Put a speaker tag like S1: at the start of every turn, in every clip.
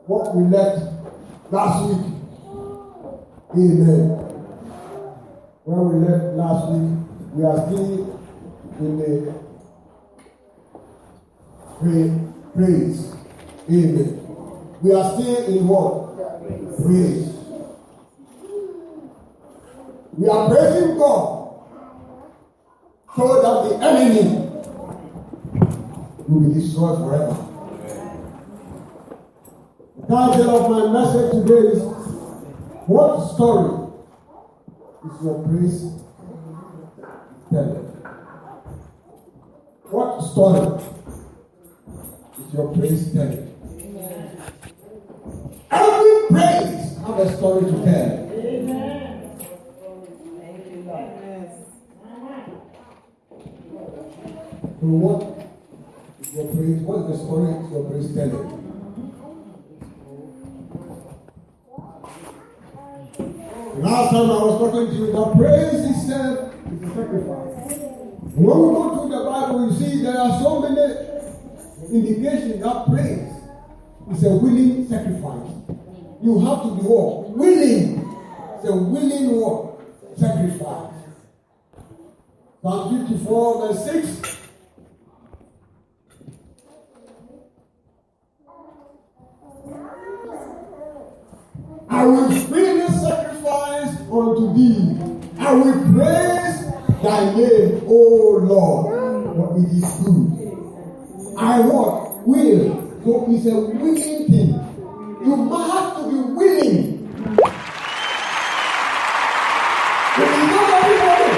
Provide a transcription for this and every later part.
S1: what we left last week. Amen. Where we left last week, we are still in the praise. Amen. We are still in what? Praise. We are praising God so that the enemy will be destroyed forever. The title of my message today is, what story is your praise telling? What story is your praise telling? Every praise has a story to tell. So what is your praise? What is the story is your praise telling? Last time I was talking to you, that praise itself is a sacrifice. When we go through the Bible, you see there are so many indications that praise is a willing sacrifice. You have to be what? Willing. It's a willing what? Sacrifice. Psalm 54 verse 6. I will bring a sacrifice unto thee. I will praise thy name, O Lord, for it is good. I what? Will. So it's a willing thing. You must have to be willing. If you don't everybody,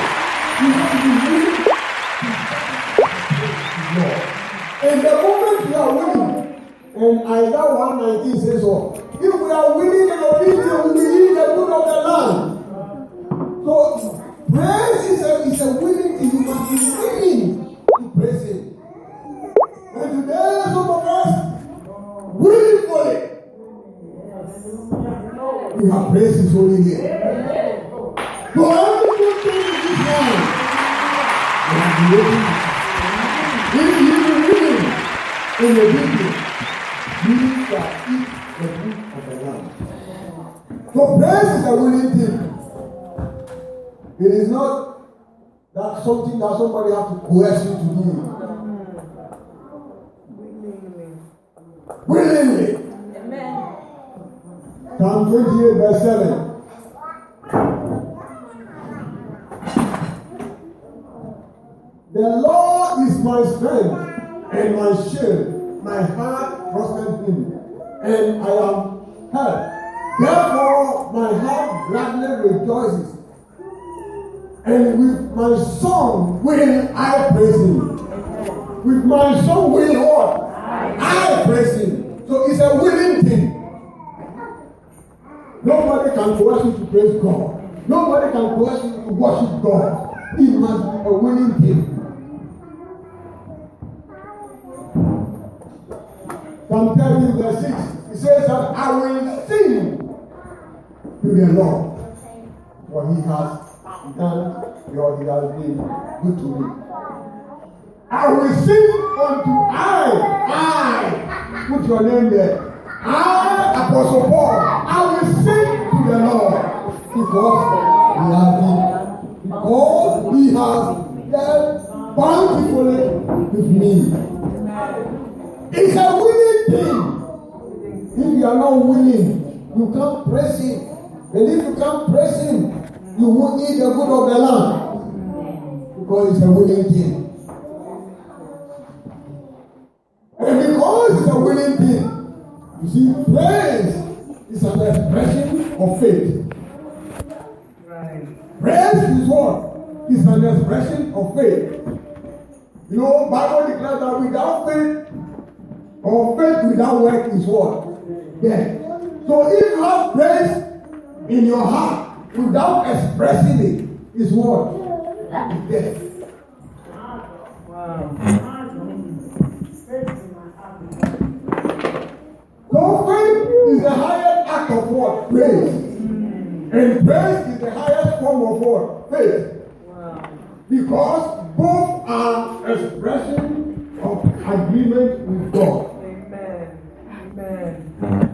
S1: you have to be willing. And the moment you are willing, and Isaiah 1:19 says what? If we are willing and obedient, we will eat the good of the land. So praise is a willing thing. You must be willing to praise Him. And today, some of us willingly, we have praised His holy name. So every good thing in this life, we have been waiting. If you are willing in the business, you shall eat the good of the land. So praise is a willing thing. It is not that something that somebody has to coerce you to do. Willingly. Amen. Psalm 28 verse 7. The Lord is my strength and my shield. My heart trusted Him, and I am helped. Therefore, my heart gladly rejoices, and with my song will I praise Him. With my song will what? I praise Him. So it's a willing thing. Nobody can coerce you to praise God. Nobody can coerce you to worship God. It must be a willing thing. Psalm 30 verse 6. It says that I will sing to the Lord, for He has done or He has been good to me. I will sing unto I. Put your name there. I, Apostle Paul, I will sing to the Lord because He has dealt bountifully with me. It's a willing thing. If you are not willing, you can't praise Him. And if you can't praise Him, you won't eat the good of the land. Because it's a willing thing. And because it's a willing thing, you see, praise is an expression of faith. Right. Praise is what? It's an expression of faith. You know, Bible declares that without faith, or faith without work is what? Death. So if you have praise in your heart without expressing it, is what? It's death. Wow. So faith is the highest act of what? Praise. And praise is the highest form of what? Faith. Wow. Because both are expression of agreement with God. Amen. Amen.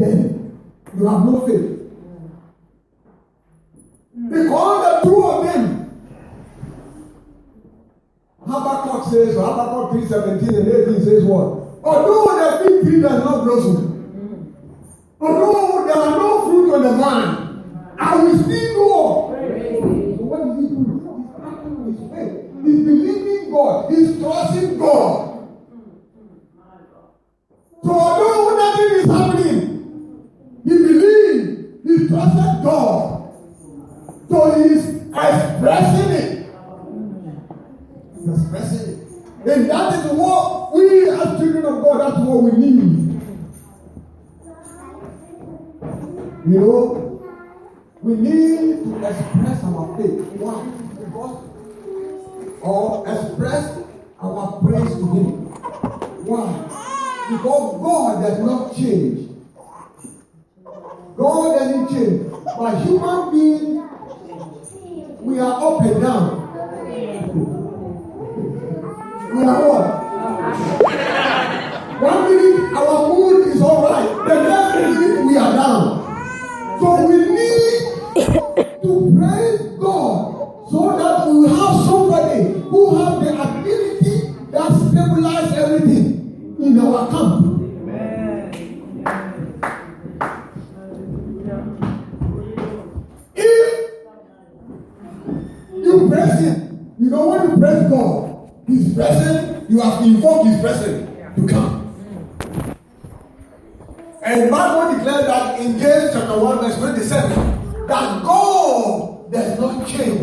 S1: then you have no faith. Because the two of them, Habakkuk says, Habakkuk 3:17 and 18 says what? Although the fig tree does not blossom, although there are no fruit on the vine, I will still go on. So what is he doing? He's acting his faith. He's believing God. He's trusting God. So although nothing is happening, he believed, he trusted God. So he is expressing it. He's expressing it. And that is what we as children of God, that's what we need. You know, we need to express our faith. Why? Because, or express our praise to him. Why? Because God does not change. God doesn't change. But human beings, we are up and down. We are what? 1 minute our mood is alright. The next minute we are down. So we need to praise God so that we will have somebody who has the ability that stabilizes everything in our camp. If you praise him, you know when you praise God, his presence, you have invoked his presence to come. And Bible declares that in James chapter 1 verse 27 that God does not change.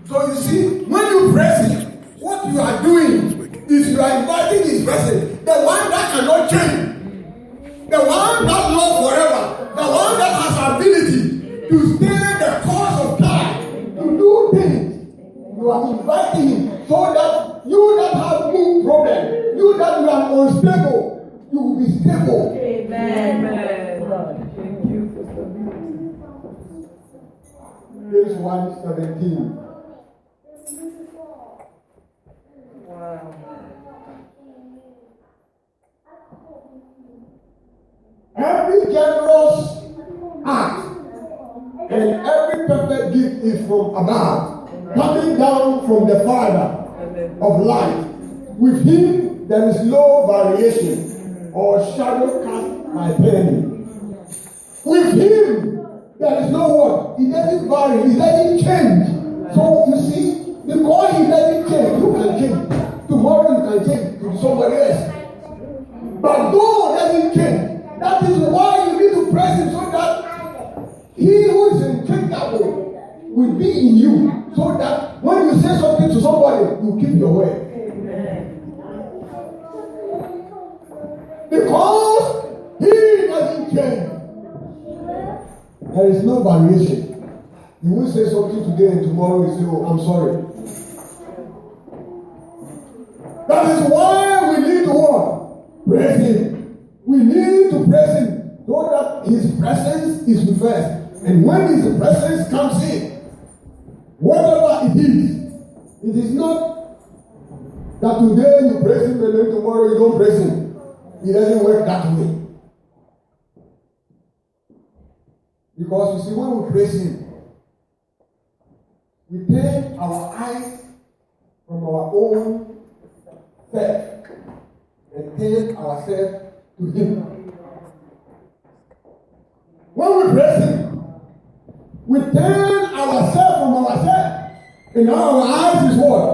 S1: So you see, when you praise him, what you are doing is you are inviting his presence, the one that cannot change, the one that loves forever, the one that has ability to stay the course of time, to do things. You are inviting him so that you that have mood problem, you that you are unstable, you will be stable. Amen. Thank you for stability. James 1:17. Wow. Every generous act and every perfect gift is from above, coming down from the Father of light. With him there is no variation or shadow cast by penny. With him there is no what? He doesn't vary, he doesn't change. So you see, because he doesn't change, you can change. Tomorrow you can change to somebody else. But God doesn't change. That is why you need to praise him so that he who is unchangeable will be in you. So that when you say something to somebody, you keep your word. Because he doesn't change. There is no variation. You will say something today and tomorrow you say, oh, I'm sorry. That is why we need to what? Praise him. We need to praise him so that his presence is with us. And when his presence comes in, whatever it is not that today you praise him and then tomorrow you don't praise him. It doesn't work that way. Because you see, when we praise him, we take our eyes from our own self and take ourselves to him. When we praise him, we turn ourselves from ourselves, and now our eyes is what?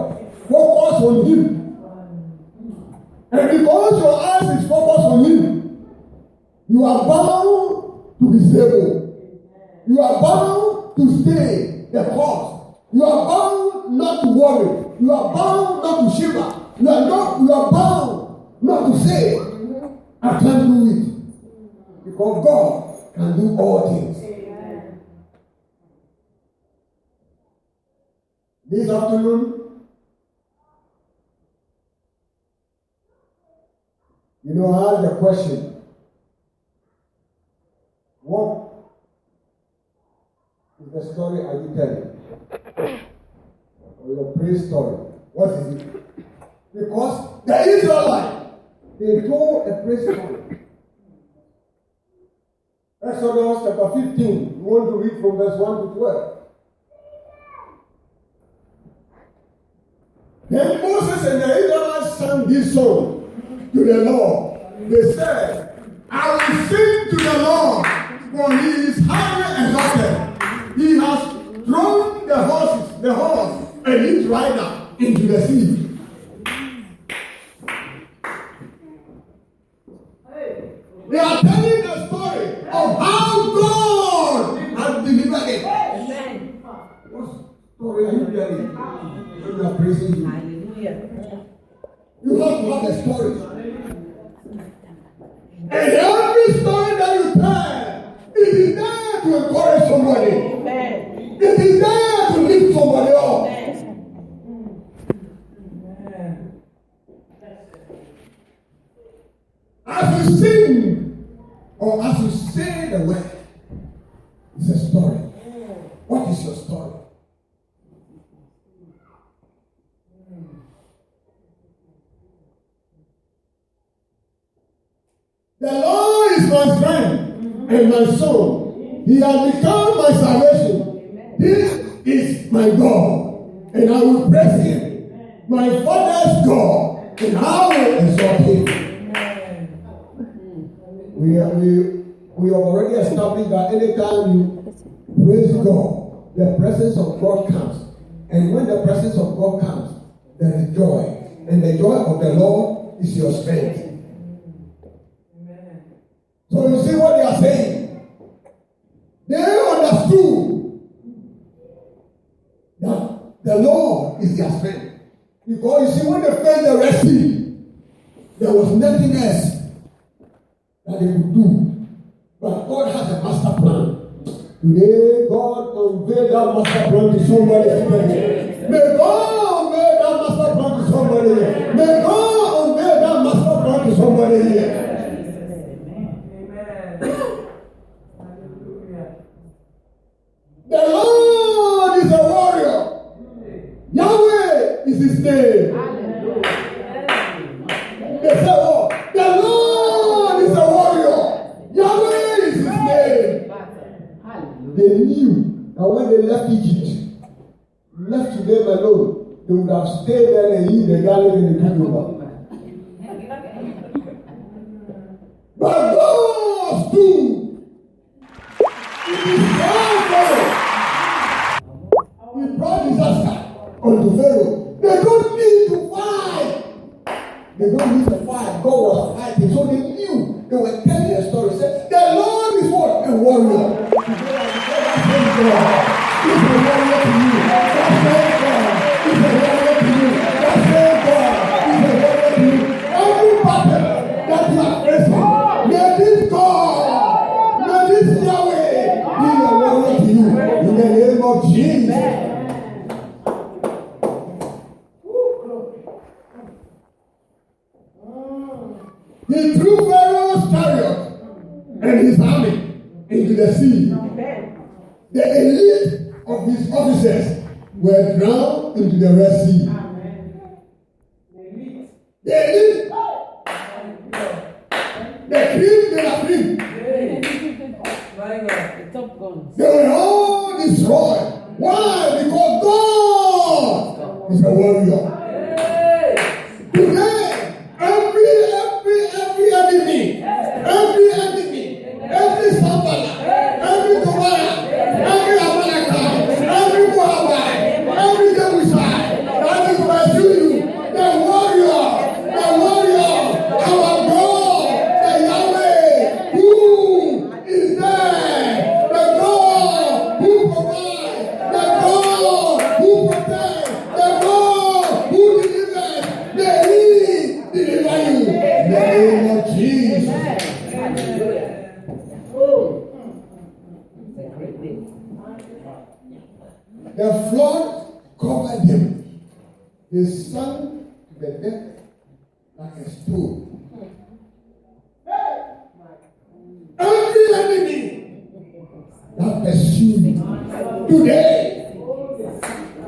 S1: Focus on him. And because your eyes is focused on him, you are bound to be stable. You are bound to stay the course. You are bound not to worry. You are bound not to shiver. You are bound not to say, I can't do it. Because God can do all things. This afternoon, you know, I asked the question, what is the story are you telling? Or your praise story? What is it? Because the Israelites, they told a praise story. Exodus chapter 15. We want to read from verse 1 to 12. Then Moses and the Israelites sang this song to the Lord. They said, I will sing to the Lord, for he is highly exalted. He has thrown the horse and its rider into the sea. They are telling the story of how God has delivered it. Amen. What story are you telling? When you are praising you. Hallelujah. You have to have a story. And every story that you tell, it is there to encourage somebody. Amen. It is there to lift somebody up. Amen. As you sing, or as you say the word, it's a story. What is your story? The Lord is my strength and my soul. He has become my salvation. This is my God, and I will praise him. My Father's God, and I will exalt him. We have already established that anytime you praise God, the presence of God comes. And when the presence of God comes, there is joy. And the joy of the Lord is your strength. So you see what they are saying? They understood that the Lord is their strength. Because you see, when they faced the Red Sea, there was nothing else that they could do. But God has a master plan. Today, God unveiled that master plan to somebody today. May God unveil that master plan to somebody here. May God unveil that master plan to somebody here. The Lord is a warrior. Yahweh is his name. They say, oh, the Lord is a warrior. Yahweh is his name. They knew that when they left Egypt, left to them alone, they would have stayed there and eat the garlic and the cucumber. But God stood. It is God. He brought disaster unto Pharaoh. They don't need to fight. They don't need to fight. God was fighting. So they knew. They were telling a story. They said, the Lord is what? A warrior. He's a warrior to you. That's God. He's a warrior to you. That's God. He's a warrior to you. Every battle that you are facing, may this God, may this Yahweh be a warrior to you. In the name of Jesus. He threw Pharaoh's chariot and his army into the sea. The elite of his officers were drowned into the Red Sea. The elite, the cream de la cream, they were all destroyed. Why? Because God is a warrior. Today, every enemy, every Sambala, every Tobiah, every Amalekite, every Moabite, every Jebusite that is pursuing you, the warrior, our God, the Yahweh, who is there, the God who provides, the God who protects, the God who delivers, may He deliver you in the name of Jesus. The flood covered them. They sank to the depth like a stone. Every enemy that pursued today,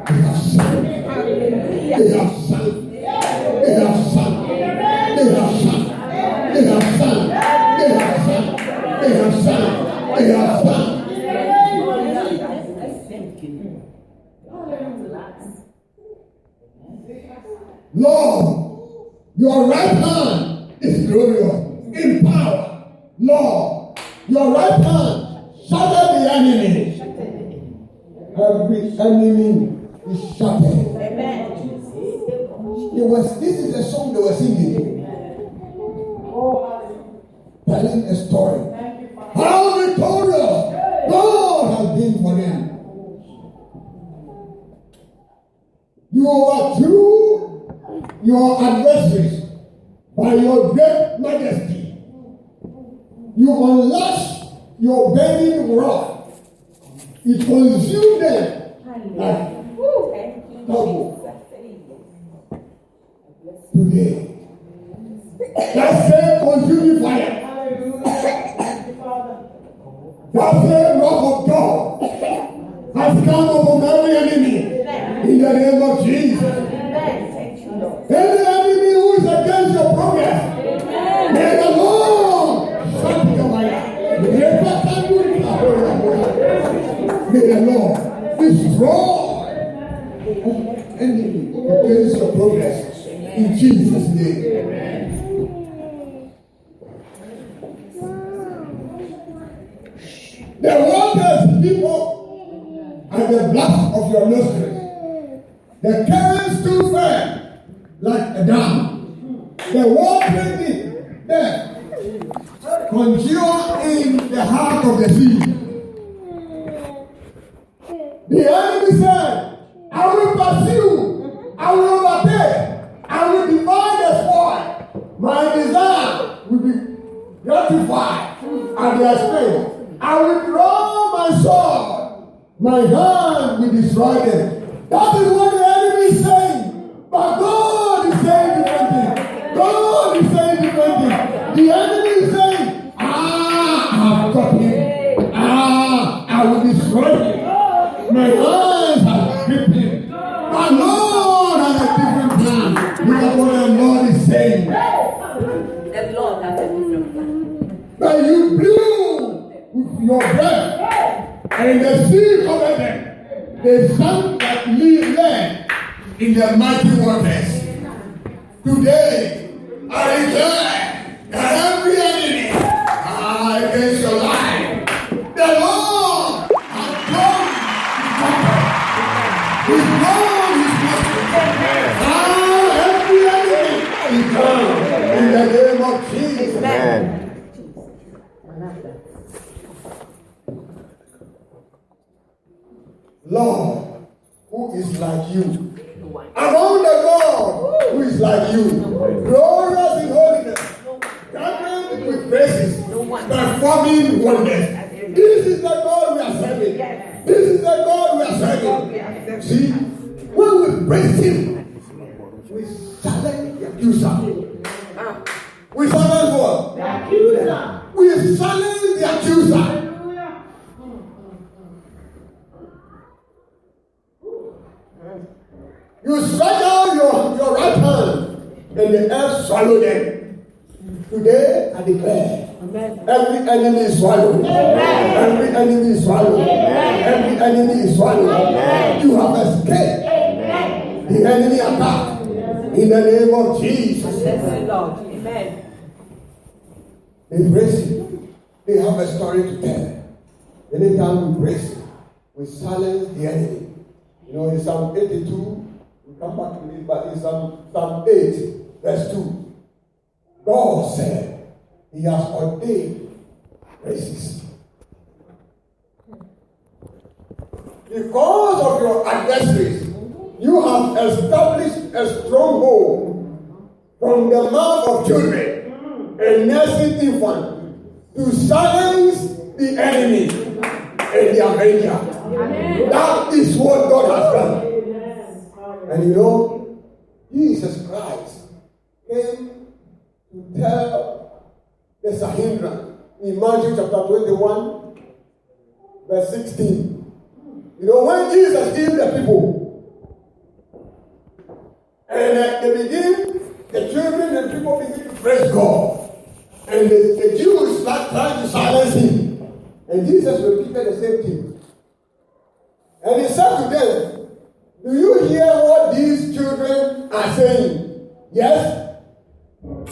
S1: they have sunk. They have sunk. They have sunk. They have sunk. They have sunk. They have sunk. They have sunk. He has done. Lord, your right hand is glorious in power. Lord, your right hand shattered the enemy. Every enemy is shattered. This is a song they were singing. Telling a story. How victorious God has been for them. You overthrew your adversaries by your great majesty. You unlashed your burning wrath. It consumed them like double. Today, that same consuming fire, that same wrath of God has come upon every enemy in the name of Jesus. Any enemy who is against your progress, may the Lord shut your fire. May the Lord destroy enemy against your progress. In Jesus' name. The waters heap up at the blast of your nostrils. The currents stood firm like a dam. The water deep there congealed in the heart of the sea. The enemy said, I will pursue, I will overtake. I will divide the spoil. My desire will be gratified at their expense. I will draw my sword. My hand will destroy them. That is what the enemy is saying. But God is saying different things. God is saying different things. The enemy is saying, I have got him. I will destroy him. My hands have gripped him. But Lord has a different plan. Look at what the Lord is saying.
S2: The Lord has a different plan.
S1: But you blew with your breath, and the sea covered them. They sank like lead in the mighty waters. Today, I declare that every enemy against your life, the Lord has gone to conquer. He's gone his blessing. Every enemy is gone in the name of Jesus. Amen. Lord, who is like you? Among the God who is like you, glorious in holiness, gathering with praises, performing wonders. This is the God we are serving. This is the God we are serving. See, when we praise Him, we silence the accuser. We silence what? The accuser. We silence the accuser. You stretch out your right hand, and the earth swallow them. Today, I declare, every enemy is swallowed. Every enemy is swallowed. Every enemy is swallowed. You have escaped the enemy attack in the name of Jesus. Amen. They praise Him. They have a story to tell. Anytime we praise Him, we silence the enemy. You know, in Psalm 82, we come back to it, but in Psalm 8, verse 2, God said He has ordained praises. Because of your adversaries, you have established a stronghold from the mouth of children and nursing infants to silence the enemy and the avenger. That is what God has done. And you know, Jesus Christ came to tell the Sanhedrin in Matthew chapter 21, verse 16. You know, when Jesus healed the people, and the children and people begin to praise God, and the Jews start trying to silence Him. And And Jesus repeated the same thing. And he said to them, do you hear what these children are saying? Yes?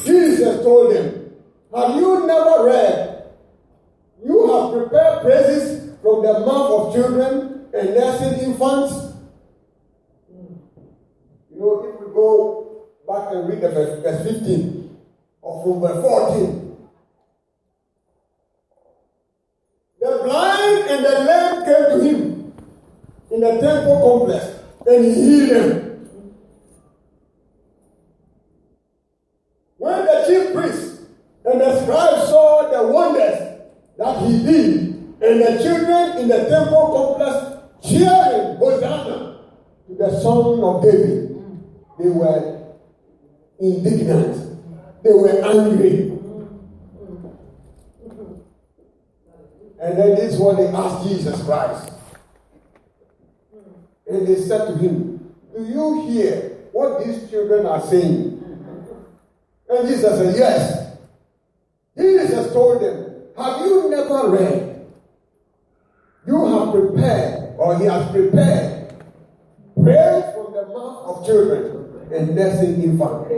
S1: Jesus told them, have you never read, you have prepared praises from the mouth of children and nursing infants? You know, if we go back and read the verse 15 or from verse 14, the blind and the lame came to him in the temple complex, and he healed them. When the chief priests and the scribes saw the wonders that he did, and the children in the temple complex cheering Hosanna to the Son of David, they were indignant. They were angry. And then this is what they asked Jesus Christ. And they said to him, do you hear what these children are saying? And Jesus said, yes. Jesus told them, have you never read? You have prepared, or he has prepared, praise from the mouth of children and nursing infants.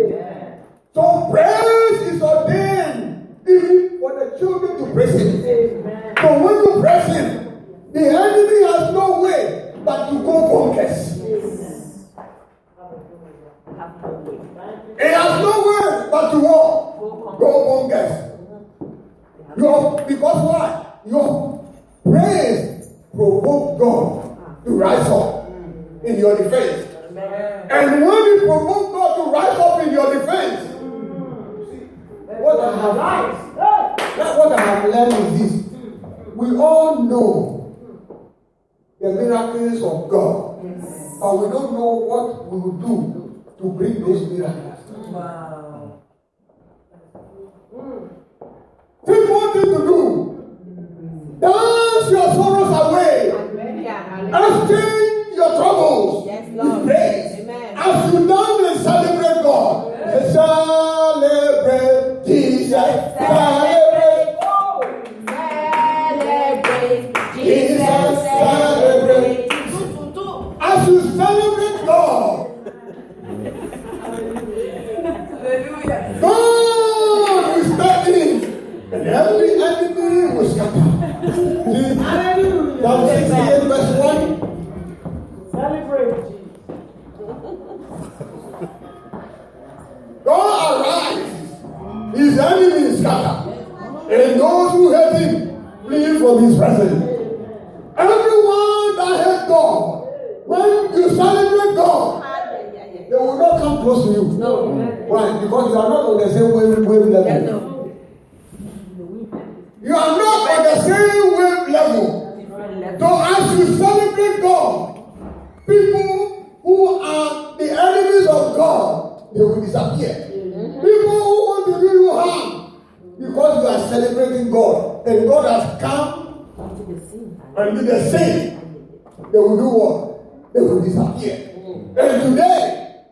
S1: So praise is ordained even for the children to praise him. So when you praise him, the enemy has no way but to go bonkers. It has no way but to walk. Go bonkers. Because why? Your praise provoked God to rise up in your defense. And when you provoke God to rise up in your defense, what I have learned is this. We all know the miracles of God, but we don't know what we will do to bring those miracles. Wow. Think what thing to do. Dance your sorrows away. Exchange your troubles with praise. As you dance and celebrate God, celebrate Jesus. Celebrate. Jesus, celebrate. As you celebrate God, God will step in, and every enemy will scatter. Psalm 68 verse 1. Celebrate Jesus. God arise, his enemies scatter, and those who hate him flee from his presence. Everyone that hates God, when you celebrate God, they will not come close to you. No. Why? Because you are not on the same wave level. You are not on the same wave level. So as you celebrate God, people who are the enemies of God, they will disappear. People who want to do you harm, because you are celebrating God, and God has come and do the same, they will do what? They will disappear. And today,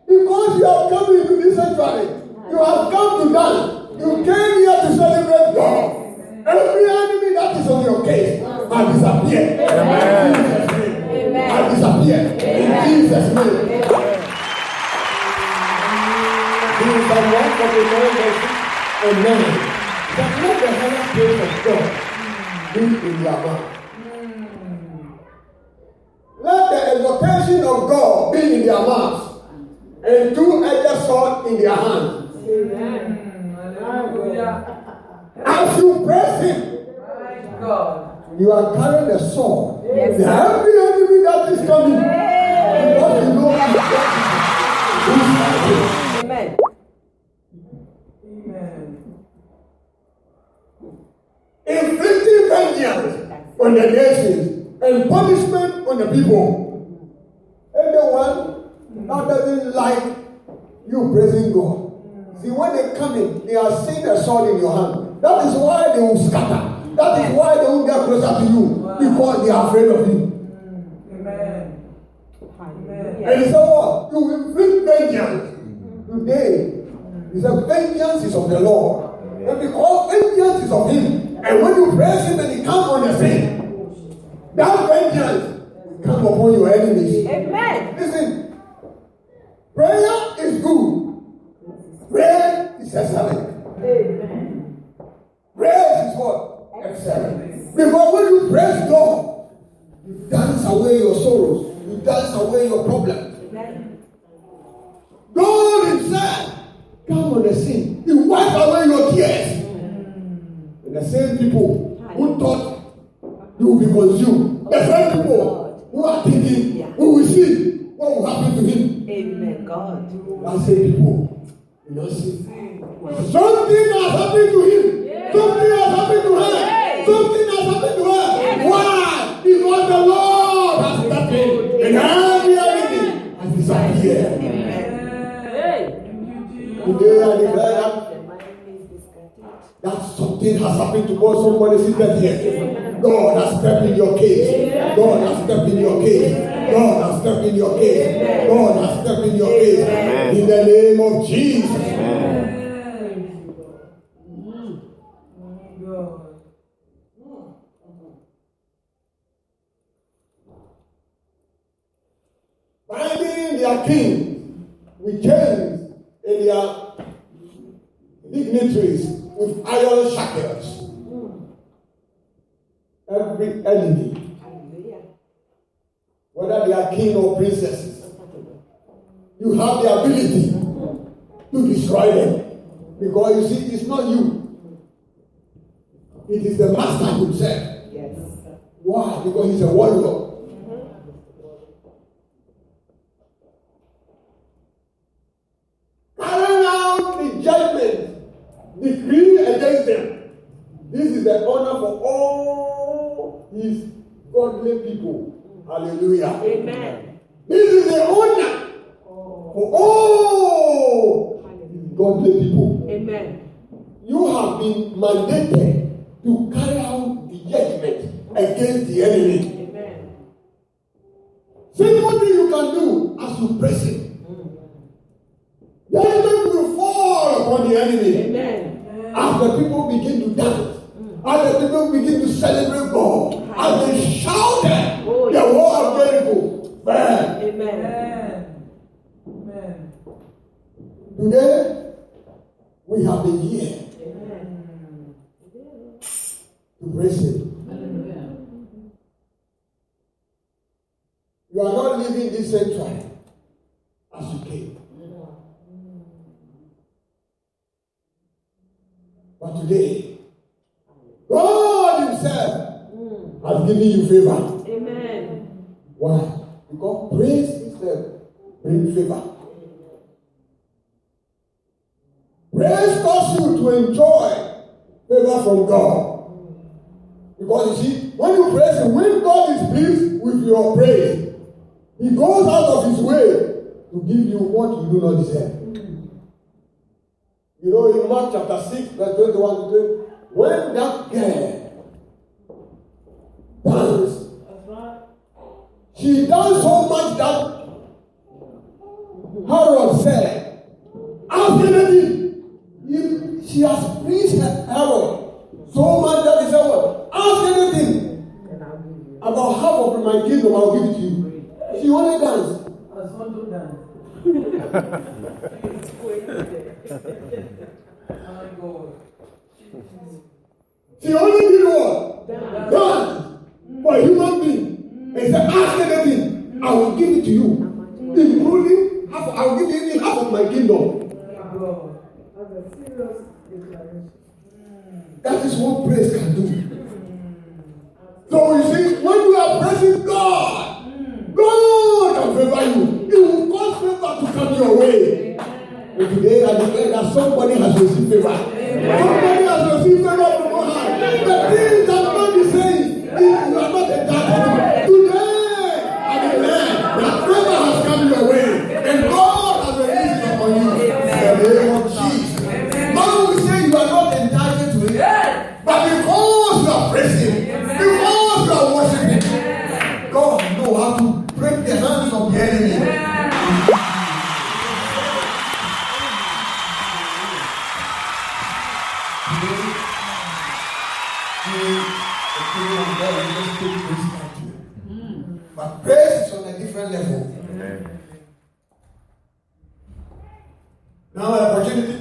S1: because you have come into this sanctuary, you have come to dance, you came here to celebrate God. Every enemy that is on your case has disappeared. Amen. In Jesus' name. Amen. Has disappeared. Amen. In Jesus' name. In Psalm 149 verse 9, that let the higher praise of God be in your mouth. Let the exaltation of God be in their mouths, and two-edged sword in their hands. Amen. As you praise him, you are carrying the sword. Yes. Every enemy that is coming, because you know that Amen. Inflicting vengeance on the nations and punishment on the people. Anyone that doesn't like you praising God, see, when they come in, they are seeing a sword in your hand. That is why they will scatter. That is why they will get closer to you, because they are afraid of you. Amen. And he said, what? You will inflict vengeance. Today, he said, vengeance is of the Lord. And because vengeance is of him, and when you praise him and he comes on the scene, That vengeance will come upon your enemies.
S2: Amen.
S1: Listen, prayer is good. Prayer is excellent.
S2: Amen.
S1: Prayer is what? Excellent. Because when you praise God, you dance away your sorrows. You dance away your problems.
S2: Amen.
S1: God himself come on the scene. He wipes away your tears. And the same people who thought you will be consumed, the same people who are thinking, we will see what will happen to him.
S2: Amen. God.
S1: That same people, you know, see. Something has happened to him. Something has happened to her. Something has happened to her. Why? Because the Lord has stepped in and every enemy has disappeared. Today I declare that something has happened to God. Somebody seated here. God has stepped in your case. God has stepped in your case. God has stepped in your case. God has stepped in your case. In the name of Jesus. Binding their king with chains and their dignitaries with iron shackles. Every enemy, whether they are king or princesses, you have the ability to destroy them. Because you see, it's not you. It is the master himself.
S2: Yes.
S1: Why? Because he's a warrior. Carrying out the judgment, decree against them. This is the honor for all his godly people. Hallelujah.
S2: Amen.
S1: This is the honor for all his godly people.
S2: Amen.
S1: You have been mandated to carry out the judgment against the enemy.
S2: Amen.
S1: Simple thing you can do as you praise him. Judgment will fall upon the enemy.
S2: Amen.
S1: As the people begin to dance, as the people begin to celebrate God, as they shouted, the wall of Jericho fell.
S2: Amen.
S3: Amen.
S1: Today, we have been here
S2: Amen.
S1: to praise him.
S3: Hallelujah.
S1: You are not living this same tribe as you came. But today, God himself has given you favor.
S2: Amen.
S1: Why? Because praise itself brings favor. Praise causes you to enjoy favor from God. Because you see, when you praise him, when God is pleased with your praise, he goes out of his way to give you what you do not deserve. You know, in Mark chapter 6, verse 21 to 20, when that girl danced, she danced so much that Herod said, ask anything. If she has pleased Herod so much that he said, what? Ask anything. About half of my kingdom, I'll give it to you. She only danced. She only did what? Dance for a human being. And said, ask anything, I will give it to you. Including half, I will give you even half of my kingdom. That is what praise can do. So you see, when you are praising God, God can favor you. It will cause favor to come your way. And today I declare that somebody has received favor. Somebody has received favor from God. The things that God is saying, if you are not entitled to. Today I declare that favor has come your way. And God has released it upon you. In the name of Jesus. God will say you are not entitled to it. But because you are praising, because you are worshiping, God knows how to break the hands of the enemy. The kingdom of God will just take place like you. But praise is on a different level.
S3: Amen.
S1: Now, an opportunity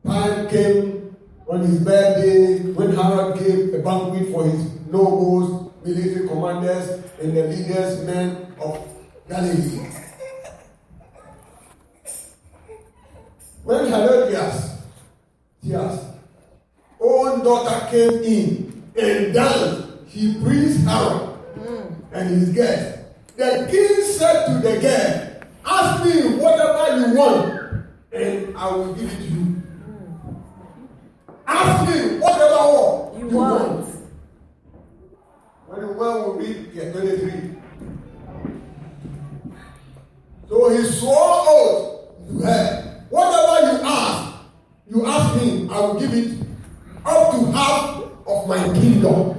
S1: time came on his birthday when Herod gave a banquet for his nobles, military commanders, and the leaders, men of Galilee. When Herodias, his own daughter, came in and danced, he praised Herod and his guests. The king said to the girl, "Ask me whatever you want, and I will give it to you." Ask me whatever you want. When we read 23. So he swore oath to her, "Whatever you ask me, I will give it, up to half of my kingdom."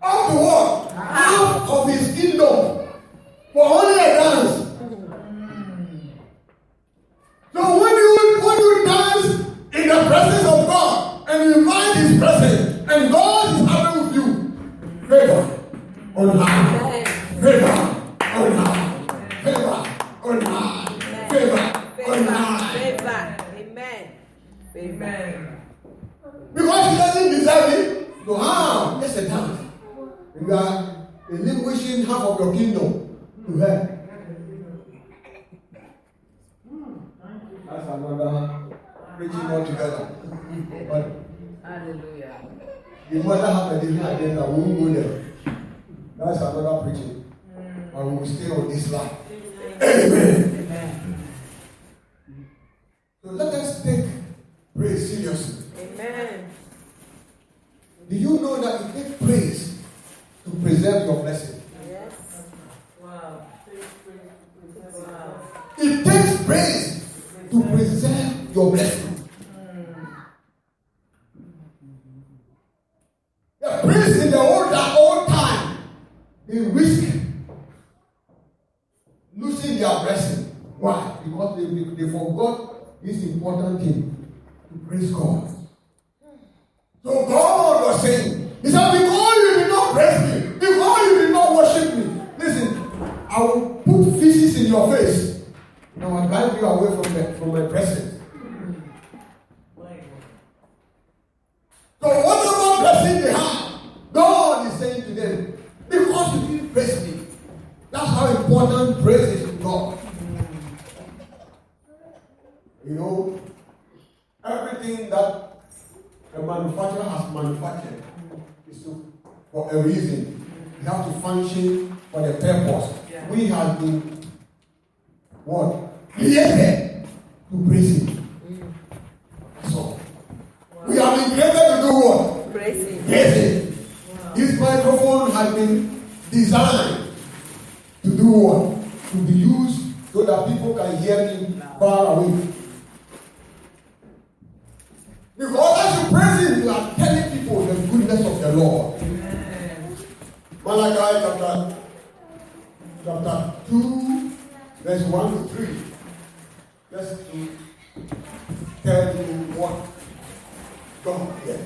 S1: Up to what? Half of his kingdom. For only a dance. So when you dance in the presence of God and you find his presence and God is happy with you, favor on high. Favor on high. Favor on high. Favor on high.
S2: Favor. Amen. Amen.
S1: Because he doesn't deserve it. So how? Just a dance. You are relinquishing half of your kingdom to her. That's another preaching altogether. But
S2: Hallelujah.
S1: the mother have a different agenda. We won't go there. That's another preaching. And we will stay on this line. Amen.
S2: Amen.
S1: So let us take praise seriously.
S2: Amen.
S1: Do you know that it takes praise to preserve your blessing?
S2: Yes. Wow. Wow.
S1: It takes praise to preserve your blessing. The priests in the old time, they risk losing their blessing. Why? Because they forgot this important thing, to praise God. So God was saying, he said, because you did not praise me, because you did not worship me, listen, I will put feces in your face. And I will drive you away from my presence. So whatever blessing they have, God is saying to them, because you didn't praise me. That's how important praise is to God. You know, everything that a manufacturer has manufactured is for a reason. You have to function for the purpose. Yeah. We have been created to praise him. So we have been created to do what?
S2: Praise him.
S1: Praise him. Wow. This microphone has been designed to do what? To be used so that people can hear me far away. Because as you praise him, you are telling people the goodness of the Lord. Amen. Malachi chapter 2, verse 1 to 3. Just to tell you what God did.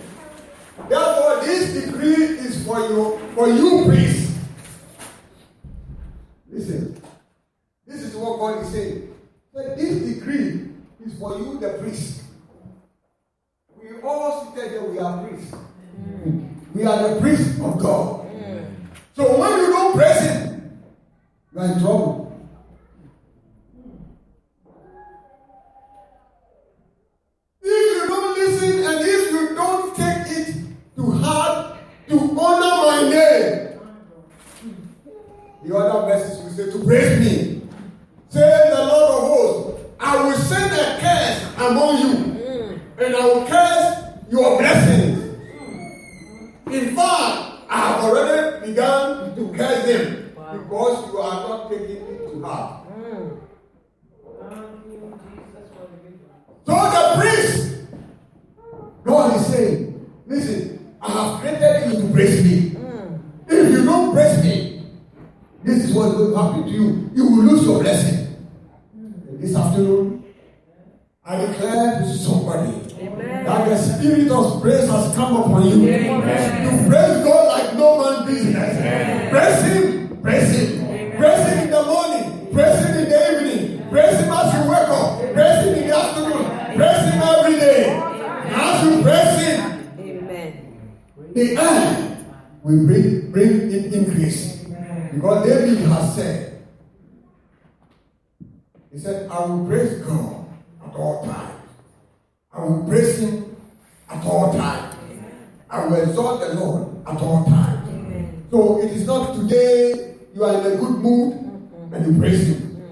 S1: Therefore, this decree is for you priests. Listen, this is what God is saying. But this decree is for you, the priests. We all seated here, we are priests. We are the priests of God. So when you don't praise him, you are in trouble. If you don't listen and if you don't take it to heart to honor my name, the other verses will say to praise me. Say the Lord of hosts, I will send a curse among you, and I will curse your blessings. In fact, I have already begun to curse them because you are not taking it to heart. So the priest, God is saying, listen, I have created you to praise me. If you don't praise me, this is what will happen to you. You will lose your blessing. And this afternoon, I declare to somebody that the spirit of praise has come upon you. Amen. You praise God like no man business. prayer will bring in increase. Because David has said, he said, I will praise God at all times. I will praise him at all times. I will exalt the Lord at all times. So it is not today you are in a good mood and you praise him.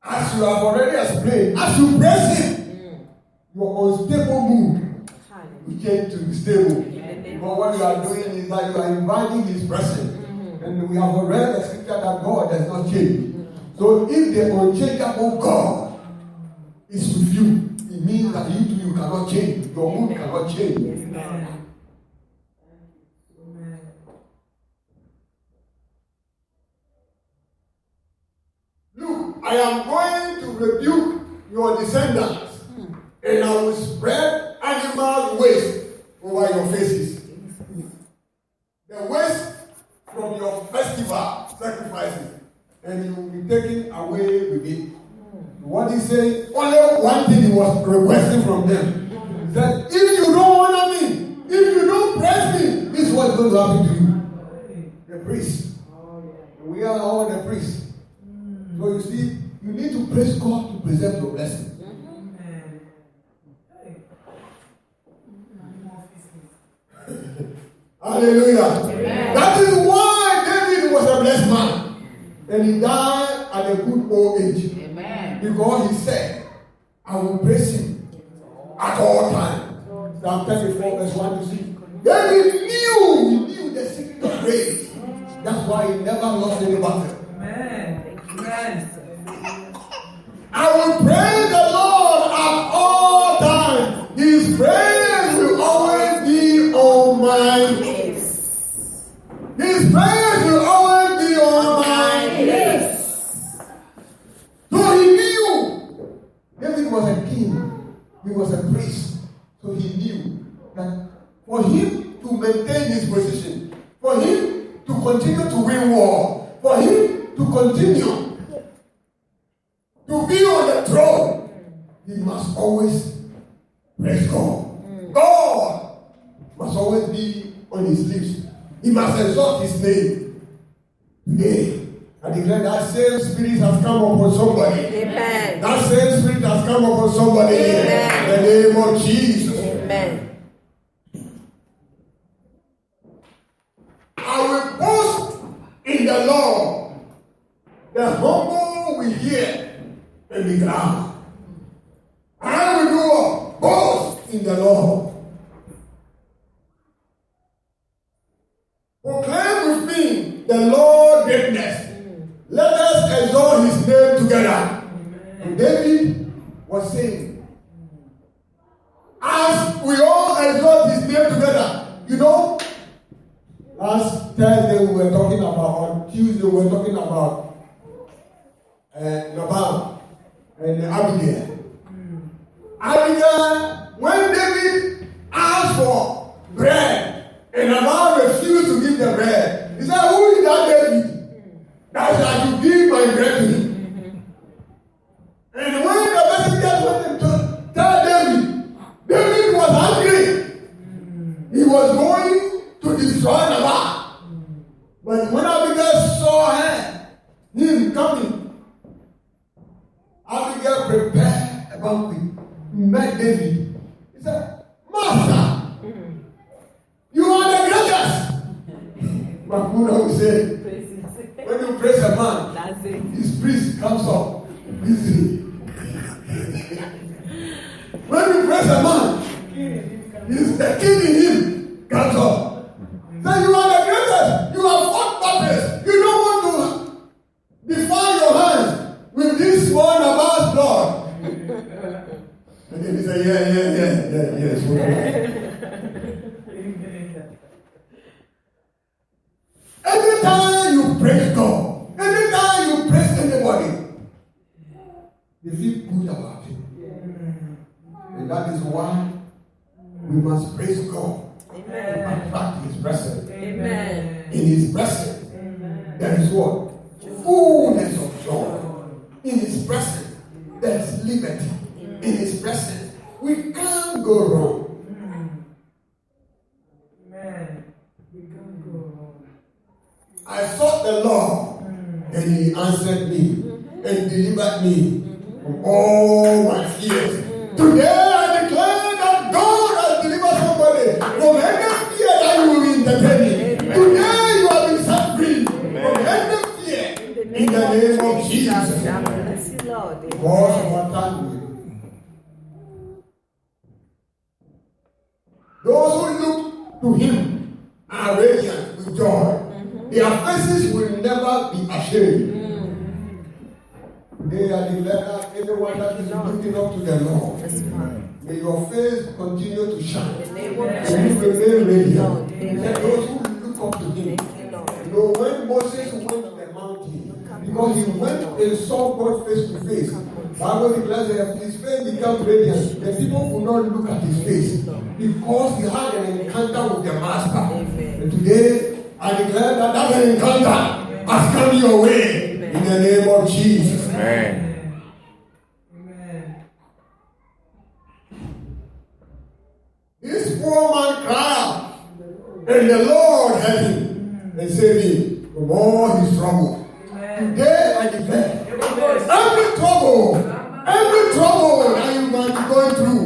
S1: As you have already explained, as you praise him, your unstable mood will change to be stable. But what you are doing is that you are inviting his presence. And we have read the scripture that God does not change. So if the unchangeable God is with you, it means that you cannot change. Your mood cannot change. Look, I am going to rebuke your descendants, and I will spread animal waste over your faces. The waste from your festival sacrifices, and you will be taken away with it. What he said, only one thing he was requesting from them. He said, if you don't honor me, if you don't praise me, this is what's going to happen to you. The priest. We are all the priests. So you see, you need to praise God to preserve your blessing. Hallelujah. Amen. That is why David was a blessed man. And he died at a good old age. Amen. Because he said, I will praise him at all times. Psalm 34 verse 1 to 6. David knew the secret of praise. That's why he never lost any battle. Amen. Amen. I will praise the Lord at all times. His praise will always be on my lips. His praise will always be on my lips. So he knew. David was a king. He was a priest. So he knew that for him to maintain his position, for him to continue to win war, for him to continue to be on the throne, he must always praise God. God must always be on his lips. He must exalt his name. Today, I declare that same spirit has come upon somebody. Amen. That same spirit has come upon somebody. Amen. In the name of Jesus. Amen. I will boast in the Lord. The humble will hear and be glad. I will do what? Boast in the Lord. Proclaim with me the Lord's greatness. Let us exalt his name together. And David was saying, as we all exalt his name together, you know, last Thursday we were talking about, on Tuesday we were talking about Nabal and Abigail. Abigail, when David asked for bread and Nabal refused to give the bread, he said, who is that David? That I should give my bread to him. And when the messenger went to tell David, David was angry. He was going to destroy Nabal. But when Abigail saw him coming, Abigail prepared a banquet. He met David. He said, Master, you are the greatest. Mahmoud will say, when you praise a man, his priest comes up easily. When you praise a man, he's the king in him comes up. Say, you are the greatest. You have fought battles. You don't want to defile your hands with this one about blood. And then he said, yes. Every time you praise God, every time you praise anybody, they feel good about it. And that is why we must praise God. Amen. And practice his presence. Amen. In his presence, there is what? Fullness of joy. In his presence, there is liberty. In his presence, we can't go wrong. Amen. I sought the Lord, and He answered me and delivered me from all my fears. Today I declare that God has delivered somebody from any fear that you will entertain. Today you have been set free from any fear in the name of Jesus. Because of our time. Those who look to Him are radiant with joy. Their faces will never be ashamed. Today I declare that anyone that is looking up to the Lord, may your face continue to shine. May you remain radiant. Let those who look up to Him. You know, when Moses went to the mountain, because he went and saw God face to face, Bible declares that his face became radiant. The people would not look at his face because he had an encounter with the Master. And today I declare that that encounter has come your way in the name of Jesus.
S3: Amen.
S1: This poor man cried, and the Lord heard him and saved him from all his trouble. Today I declare, every trouble that you might be going through,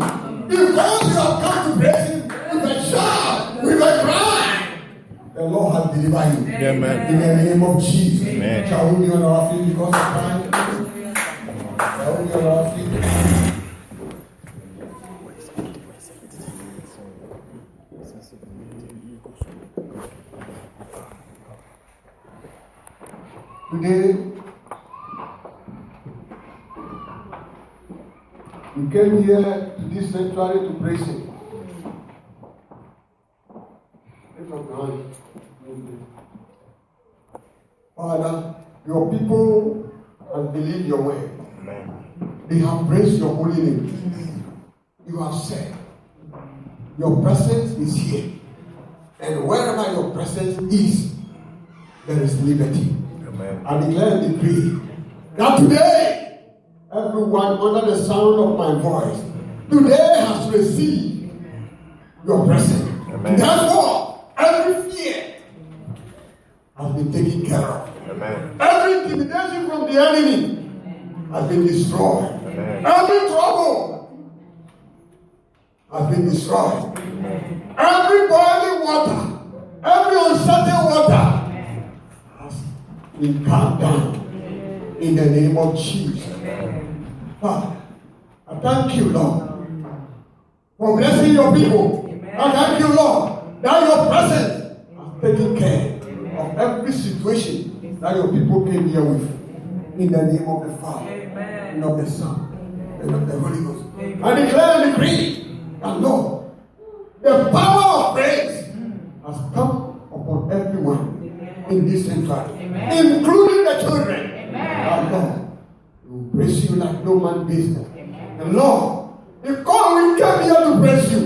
S1: because you have come to praise Him with a shout, with a cry, the Lord has delivered you.
S3: Amen.
S1: In the name of Jesus.
S3: Amen.
S1: Shall we be on our feet because of time? Shall we be on our feet? Today, we came here to this sanctuary to praise Him. Father, your people have believed your word.
S3: Amen.
S1: They have praised your holy name. You have said, your presence is here. And wherever your presence is, there is liberty.
S3: Amen.
S1: I declare and decree that today, everyone under the sound of my voice, today has received your presence.
S3: Amen.
S1: Therefore, every fear has been taken care of.
S3: Amen.
S1: Every intimidation from the enemy has been destroyed.
S3: Amen.
S1: Every trouble has been destroyed.
S3: Amen.
S1: Every boiling water, every uncertain water has been calmed down in the name of Jesus. Father, I thank you, Lord, for blessing your people. I thank you, Lord, that your presence has taken care of every situation that your people came here with. In the name of the Father, and of the Son, and of the Holy Ghost. I declare and decree that, Lord, the power of praise has come upon everyone in this sanctuary, including the children. Our Lord, we will praise you like no man business. And Lord, because we came here to praise you,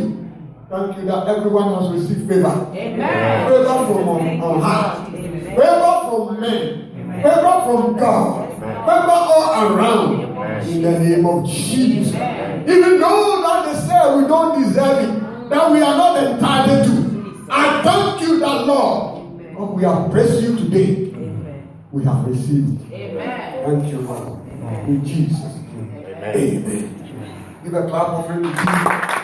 S1: thank you that everyone has received favor. Favor from on high, favor from men, favor from God, favor all around. In the name of Jesus. Even though that they say we don't deserve it, that we are not entitled to, I thank you that, Lord, because we have praised you today, we have received. Thank you, Lord. In Jesus' name. Amen. Give a clap of him to Jesus.